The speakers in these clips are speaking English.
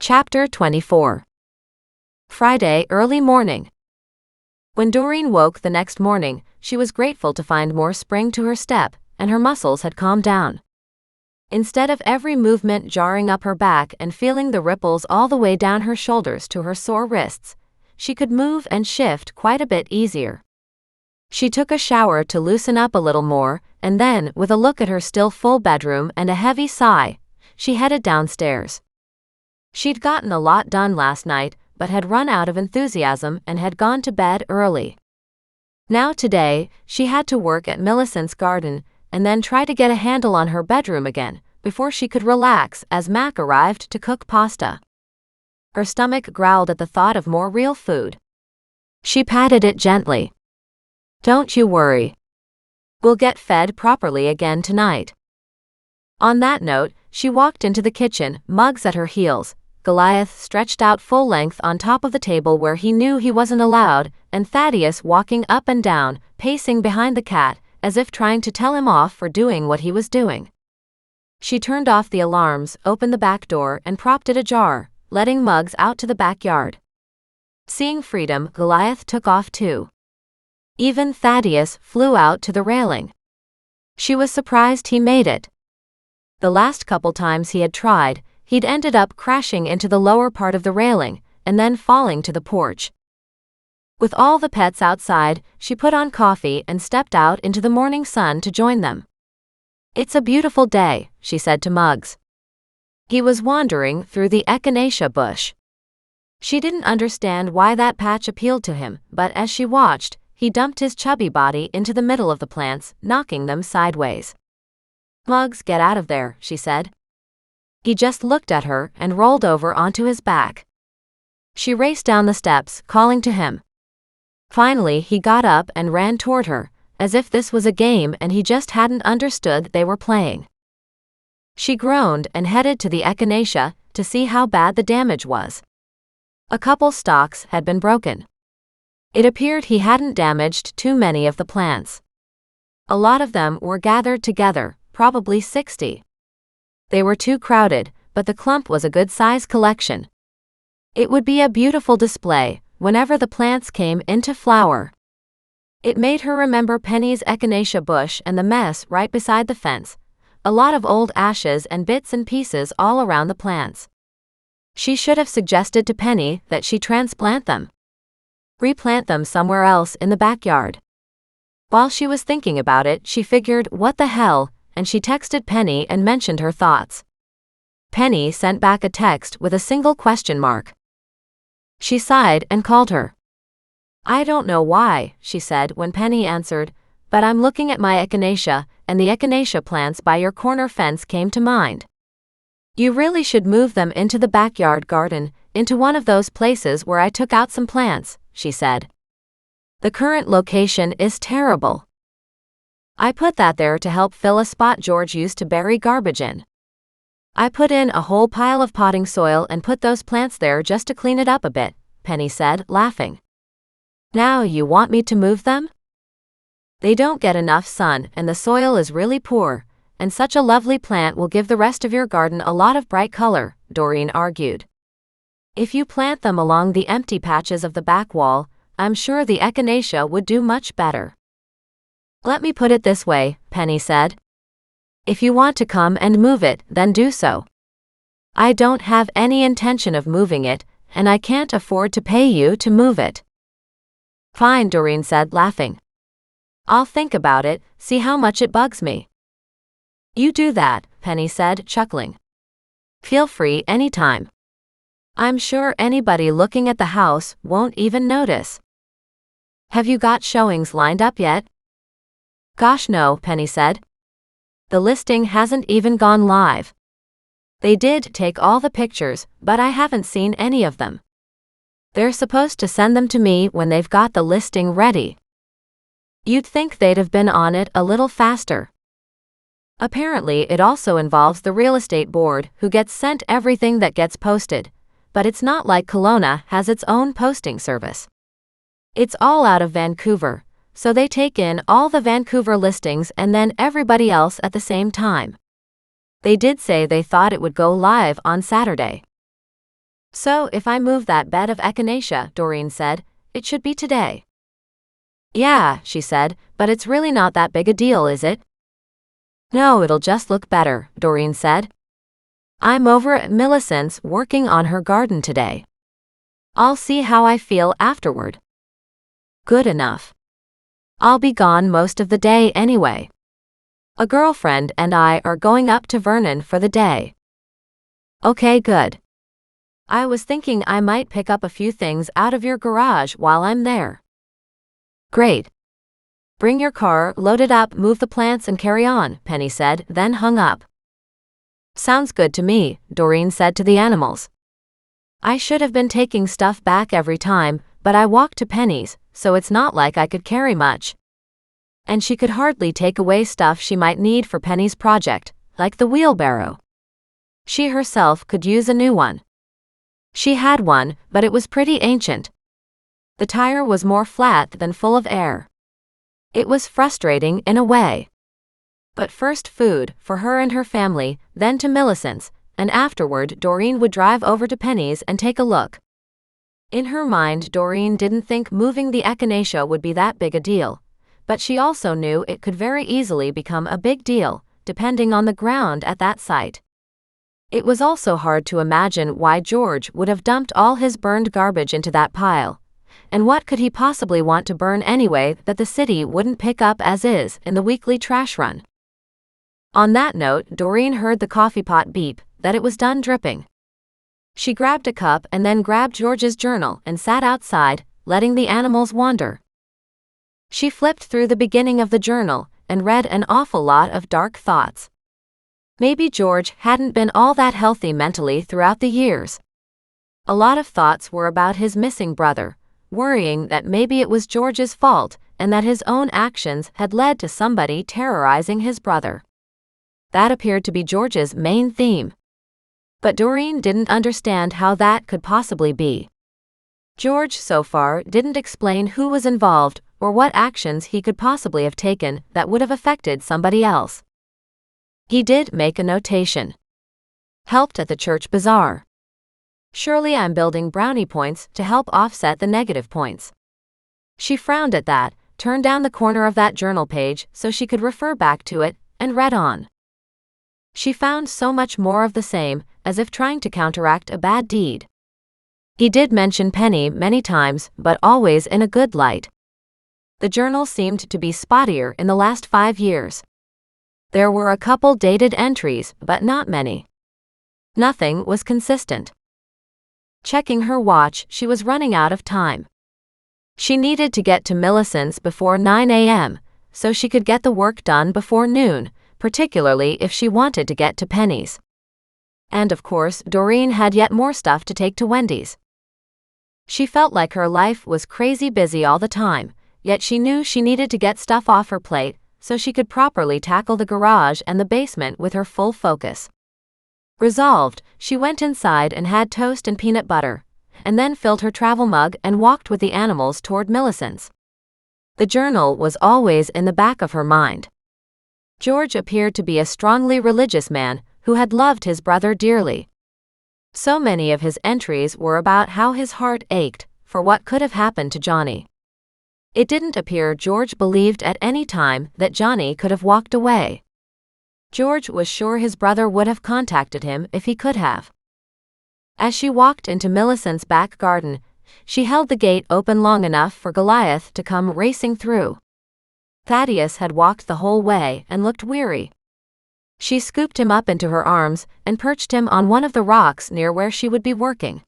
Chapter 24. Friday, early morning. When Doreen woke the next morning, she was grateful to find more spring to her step, and her muscles had calmed down. Instead of every movement jarring up her back and feeling the ripples all the way down her shoulders to her sore wrists, she could move and shift quite a bit easier. She took a shower to loosen up a little more, and then, with a look at her still full bedroom and a heavy sigh, she headed downstairs. She'd gotten a lot done last night, but had run out of enthusiasm and had gone to bed early. Now today, she had to work at Millicent's garden and then try to get a handle on her bedroom again before she could relax as Mac arrived to cook pasta. Her stomach growled at the thought of more real food. She patted it gently. "Don't you worry. We'll get fed properly again tonight." On that note, she walked into the kitchen, Muggs at her heels, Goliath stretched out full length on top of the table where he knew he wasn't allowed, and Thaddeus walking up and down, pacing behind the cat, as if trying to tell him off for doing what he was doing. She turned off the alarms, opened the back door, and propped it ajar, letting Muggs out to the backyard. Seeing freedom, Goliath took off too. Even Thaddeus flew out to the railing. She was surprised he made it. The last couple times he had tried, he'd ended up crashing into the lower part of the railing, and then falling to the porch. With all the pets outside, she put on coffee and stepped out into the morning sun to join them. "It's a beautiful day," she said to Muggs. He was wandering through the Echinacea bush. She didn't understand why that patch appealed to him, but as she watched, he dumped his chubby body into the middle of the plants, knocking them sideways. "Muggs, get out of there," she said. He just looked at her and rolled over onto his back. She raced down the steps, calling to him. Finally, he got up and ran toward her, as if this was a game and he just hadn't understood they were playing. She groaned and headed to the Echinacea to see how bad the damage was. A couple stalks had been broken. It appeared he hadn't damaged too many of the plants. A lot of them were gathered together, probably 60. They were too crowded, but the clump was a good-size collection. It would be a beautiful display whenever the plants came into flower. It made her remember Penny's Echinacea bush and the mess right beside the fence, a lot of old ashes and bits and pieces all around the plants. She should have suggested to Penny that she transplant them. Replant them somewhere else in the backyard. While she was thinking about it, she figured, what the hell, and she texted Penny and mentioned her thoughts. Penny sent back a text with a single question mark. She sighed and called her. "I don't know why," she said when Penny answered, "but I'm looking at my Echinacea, and the Echinacea plants by your corner fence came to mind. You really should move them into the backyard garden, into one of those places where I took out some plants," she said. "The current location is terrible. I put that there to help fill a spot George used to bury garbage in. I put in a whole pile of potting soil and put those plants there just to clean it up a bit," Penny said, laughing. "Now you want me to move them? They don't get enough sun and the soil is really poor, and such a lovely plant will give the rest of your garden a lot of bright color," Doreen argued. "If you plant them along the empty patches of the back wall, I'm sure the Echinacea would do much better." "Let me put it this way," Penny said. "If you want to come and move it, then do so. I don't have any intention of moving it, and I can't afford to pay you to move it." "Fine," Doreen said, laughing. "I'll think about it, see how much it bugs me." "You do that," Penny said, chuckling. "Feel free anytime. I'm sure anybody looking at the house won't even notice." "Have you got showings lined up yet?" "Gosh no," Penny said. "The listing hasn't even gone live. They did take all the pictures, but I haven't seen any of them. They're supposed to send them to me when they've got the listing ready. You'd think they'd have been on it a little faster." Apparently it also involves the real estate board, who gets sent everything that gets posted, but it's not like Kelowna has its own posting service. It's all out of Vancouver, so they take in all the Vancouver listings and then everybody else at the same time. They did say they thought it would go live on Saturday. So if I move that bed of Echinacea, Doreen said, it should be today. Yeah, she said, but it's really not that big a deal, is it? No, it'll just look better, Doreen said. I'm over at Millicent's working on her garden today. I'll see how I feel afterward. Good enough. I'll be gone most of the day anyway. A girlfriend and I are going up to Vernon for the day. Okay, good. I was thinking I might pick up a few things out of your garage while I'm there. Great. Bring your car, load it up, move the plants and carry on, Penny said, then hung up. Sounds good to me, Doreen said to the animals. I should have been taking stuff back every time, but I walked to Penny's, so it's not like I could carry much. And she could hardly take away stuff she might need for Penny's project, like the wheelbarrow. She herself could use a new one. She had one, but it was pretty ancient. The tire was more flat than full of air. It was frustrating in a way. But first food, for her and her family, then to Millicent's, and afterward Doreen would drive over to Penny's and take a look. In her mind, Doreen didn't think moving the Echinacea would be that big a deal, but she also knew it could very easily become a big deal, depending on the ground at that site. It was also hard to imagine why George would have dumped all his burned garbage into that pile. And what could he possibly want to burn anyway that the city wouldn't pick up as is in the weekly trash run? On that note, Doreen heard the coffee pot beep, that it was done dripping. She grabbed a cup and then grabbed George's journal and sat outside, letting the animals wander. She flipped through the beginning of the journal and read an awful lot of dark thoughts. Maybe George hadn't been all that healthy mentally throughout the years. A lot of thoughts were about his missing brother, worrying that maybe it was George's fault and that his own actions had led to somebody terrorizing his brother. That appeared to be George's main theme. But Doreen didn't understand how that could possibly be. George, so far, didn't explain who was involved or what actions he could possibly have taken that would have affected somebody else. He did make a notation. Helped at the church bazaar. Surely I'm building brownie points to help offset the negative points. She frowned at that, turned down the corner of that journal page so she could refer back to it, and read on. She found so much more of the same, as if trying to counteract a bad deed. He did mention Penny many times, but always in a good light. The journal seemed to be spottier in the last 5 years. There were a couple dated entries, but not many. Nothing was consistent. Checking her watch, she was running out of time. She needed to get to Millicent's before 9 a.m., so she could get the work done before noon, particularly if she wanted to get to Penny's. And of course, Doreen had yet more stuff to take to Wendy's. She felt like her life was crazy busy all the time, yet she knew she needed to get stuff off her plate so she could properly tackle the garage and the basement with her full focus. Resolved, she went inside and had toast and peanut butter, and then filled her travel mug and walked with the animals toward Millicent's. The journal was always in the back of her mind. George appeared to be a strongly religious man who had loved his brother dearly. So many of his entries were about how his heart ached for what could have happened to Johnny. It didn't appear George believed at any time that Johnny could have walked away. George was sure his brother would have contacted him if he could have. As she walked into Millicent's back garden, she held the gate open long enough for Goliath to come racing through. Thaddeus had walked the whole way and looked weary. She scooped him up into her arms and perched him on one of the rocks near where she would be working.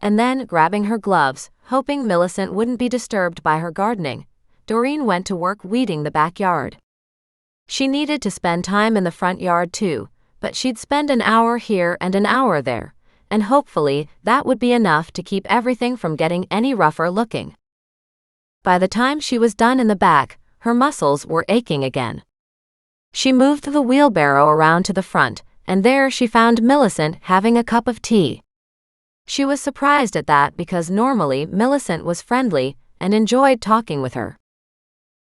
And then, grabbing her gloves, hoping Millicent wouldn't be disturbed by her gardening, Doreen went to work weeding the backyard. She needed to spend time in the front yard too, but she'd spend an hour here and an hour there, and hopefully that would be enough to keep everything from getting any rougher looking. By the time she was done in the back, her muscles were aching again. She moved the wheelbarrow around to the front, and there she found Millicent having a cup of tea. She was surprised at that because normally Millicent was friendly and enjoyed talking with her.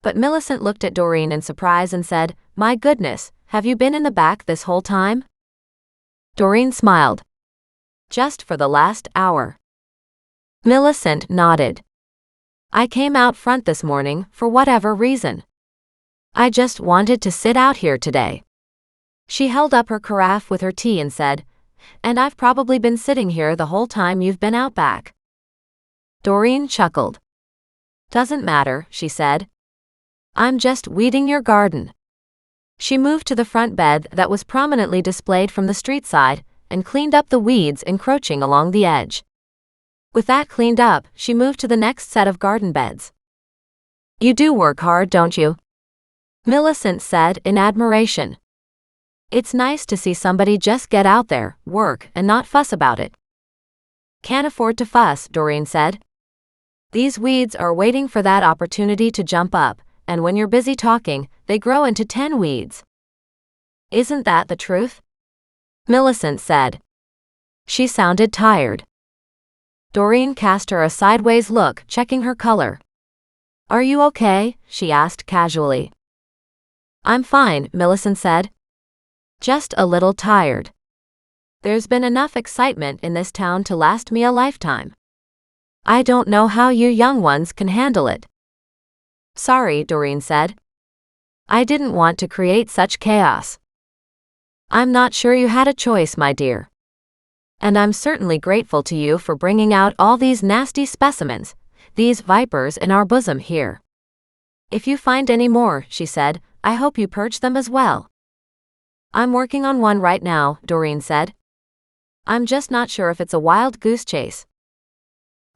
But Millicent looked at Doreen in surprise and said, "My goodness, have you been in the back this whole time?" Doreen smiled. Just for the last hour. Millicent nodded. I came out front this morning for whatever reason. I just wanted to sit out here today. She held up her carafe with her tea and said, and I've probably been sitting here the whole time you've been out back. Doreen chuckled. Doesn't matter, she said. I'm just weeding your garden. She moved to the front bed that was prominently displayed from the street side and cleaned up the weeds encroaching along the edge. With that cleaned up, she moved to the next set of garden beds. You do work hard, don't you? Millicent said in admiration. It's nice to see somebody just get out there, work, and not fuss about it. Can't afford to fuss, Doreen said. These weeds are waiting for that opportunity to jump up, and when you're busy talking, they grow into 10 weeds. Isn't that the truth? Millicent said. She sounded tired. Doreen cast her a sideways look, checking her color. Are you okay? She asked casually. I'm fine, Millicent said. Just a little tired. There's been enough excitement in this town to last me a lifetime. I don't know how you young ones can handle it. Sorry, Doreen said. I didn't want to create such chaos. I'm not sure you had a choice, my dear. And I'm certainly grateful to you for bringing out all these nasty specimens, these vipers in our bosom here. If you find any more, she said, I hope you purge them as well. I'm working on one right now, Doreen said. I'm just not sure if it's a wild goose chase.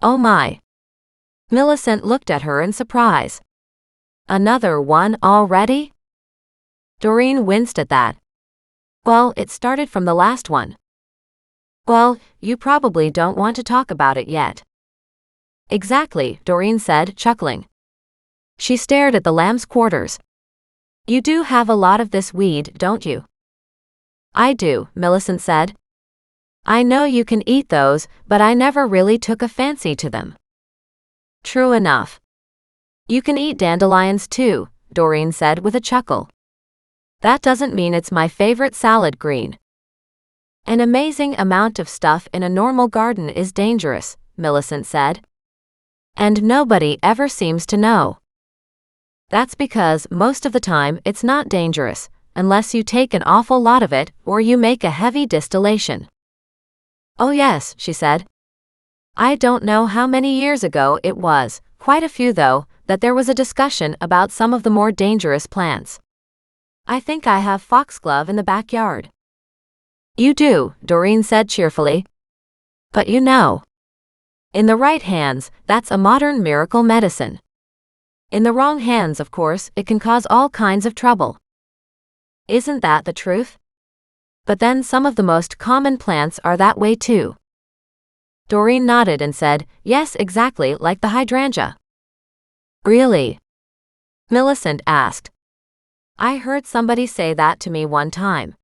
Oh my. Millicent looked at her in surprise. Another one already? Doreen winced at that. Well, it started from the last one. Well, you probably don't want to talk about it yet. Exactly, Doreen said, chuckling. She stared at the lamb's quarters. You do have a lot of this weed, don't you? I do, Millicent said. I know you can eat those, but I never really took a fancy to them. True enough. You can eat dandelions too, Doreen said with a chuckle. That doesn't mean it's my favorite salad green. An amazing amount of stuff in a normal garden is dangerous, Millicent said. And nobody ever seems to know. That's because most of the time it's not dangerous, unless you take an awful lot of it or you make a heavy distillation. Oh yes, she said. I don't know how many years ago it was, quite a few though, that there was a discussion about some of the more dangerous plants. I think I have foxglove in the backyard. You do, Doreen said cheerfully. But you know. In the right hands, that's a modern miracle medicine. In the wrong hands, of course, it can cause all kinds of trouble. Isn't that the truth? But then some of the most common plants are that way too. Doreen nodded and said, yes, exactly, like the hydrangea. Really? Millicent asked. I heard somebody say that to me one time.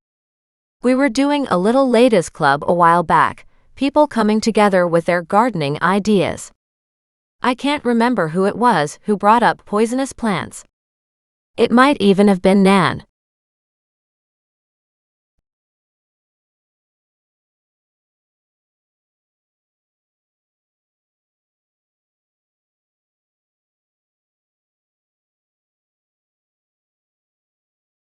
We were doing a little ladies' club a while back, people coming together with their gardening ideas. I can't remember who it was who brought up poisonous plants. It might even have been Nan.